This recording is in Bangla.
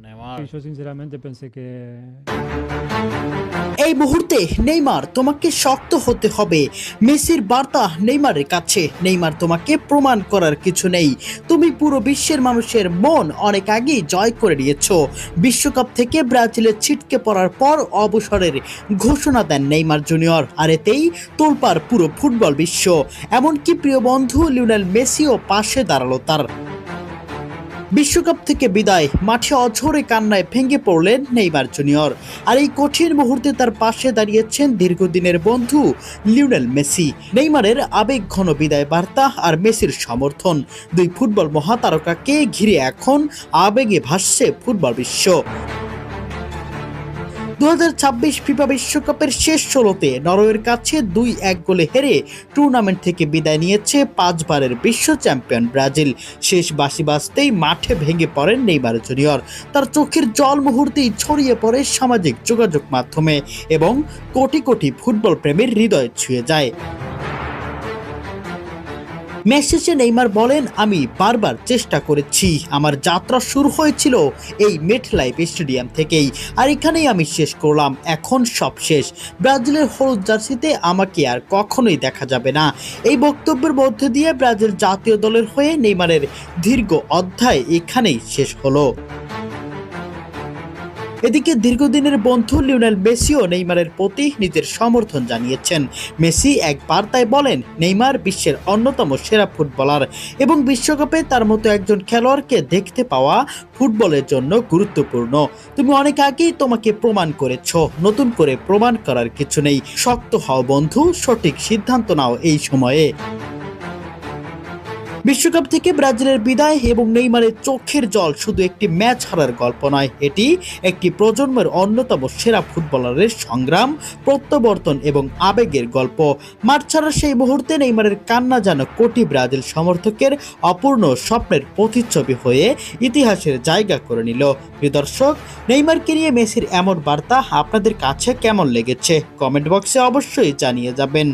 Neymar. Yo sinceramente pensé que এই মুহূর্তে নেইমার তোমাকে শক্ত হতে হবে। মেসির বার্তা নেইমারের কাছে, নেইমার তোমাকে প্রমাণ করার কিছু নেই। তুমি পুরো বিশ্বের মানুষের মন অনেক আগেই জয় করে নিয়েছো। বিশ্বকাপ থেকে ব্রাজিলে ছিটকে পড়ার পর অবসরের ঘোষণা দেন নেইমার জুনিয়র, আর এতেই তোলপাড় পুরো ফুটবল বিশ্ব। এমনকি প্রিয় বন্ধু লিওনেল মেসিও পাশে দাঁড়ালো তার। বিশ্বকাপ থেকে বিদায়, মাঠে অঝরে কান্নায় ভেঙে পড়লেন নেইমার জুনিয়র। আর এই কঠিন মুহূর্তে তার পাশে দাঁড়িয়েছেন দীর্ঘদিনের বন্ধু লিওনেল মেসি। নেইমারের আবেগঘন বিদায় বার্তা আর মেসির সমর্থন, দুই ফুটবল মহাতারকাকে ঘিরে এখন আবেগে ভাসছে ফুটবল বিশ্ব। 2026 ফিফা বিশ্বকাপের শেষ 16তে নরওয়ের কাছে 2-1 গোলে হেরে টুর্নামেন্ট থেকে বিদায় নিয়েছে 5 বারের বিশ্ব চ্যাম্পিয়ন ব্রাজিল। শেষ বাঁশি বাজতেই মাঠে ভেঙে পড়েন নেইমার জুনিয়র। তার চোখের জল মুহূর্তেই ছড়িয়ে পড়ে সামাজিক যোগাযোগ মাধ্যমে এবং কোটি কোটি ফুটবল প্রেমীর হৃদয় ছুঁয়ে যায়। ম্যাচ শেষে নেইমার বলেন, আমি বারবার চেষ্টা করেছি। আমার যাত্রা শুরু হয়েছিল এই মেটলাইফ স্টেডিয়াম থেকেই, আর এখানেই আমি শেষ করলাম। এখন সব শেষ। ব্রাজিলের হলুদ জার্সিতে আমাকে আর কখনোই দেখা যাবে না। এই বক্তব্যের মধ্যে দিয়ে ব্রাজিল জাতীয় দলের হয়ে নেইমারের দীর্ঘ অধ্যায় এখানেই শেষ হলো। এদিকে দীর্ঘদিনের বন্ধু লিওনেল মেসিও নেইমারের প্রতি নিজের সমর্থন জানিয়েছেন। মেসি এক বার্তায় বলেন, নেইমার বিশ্বের অন্যতম সেরা ফুটবলার এবং বিশ্বকাপে তার মতো একজন খেলোয়াড়কে দেখতে পাওয়া ফুটবলের জন্য গুরুত্বপূর্ণ। তুমি অনেক আগেই তোমাকে প্রমাণ করেছো, নতুন করে প্রমাণ করার কিছু নেই। শক্ত হও বন্ধু, সঠিক সিদ্ধান্ত নাও এই সময়ে। বিশ্বকাপ থেকে ব্রাজিলের বিদায় এবং নেইমারের চোখের জল শুধু একটি ম্যাচ হারার গল্প নয়, এটি একটি প্রজন্মের অন্যতম সেরা ফুটবলারের সংগ্রাম, প্রত্যাবর্তন এবং আবেগের গল্প। মাঠ ছাড়ার সেই মুহূর্তে নেইমারের কান্না যেন কোটি ব্রাজিল সমর্থকের অপূর্ণ স্বপ্নের প্রতিচ্ছবি হয়ে ইতিহাসের জায়গা করে নিল। প্রিয় দর্শক, নেইমারকে নিয়ে মেসির এমন বার্তা আপনাদের কাছে কেমন লেগেছে কমেন্ট বক্সে অবশ্যই জানিয়ে যাবেন।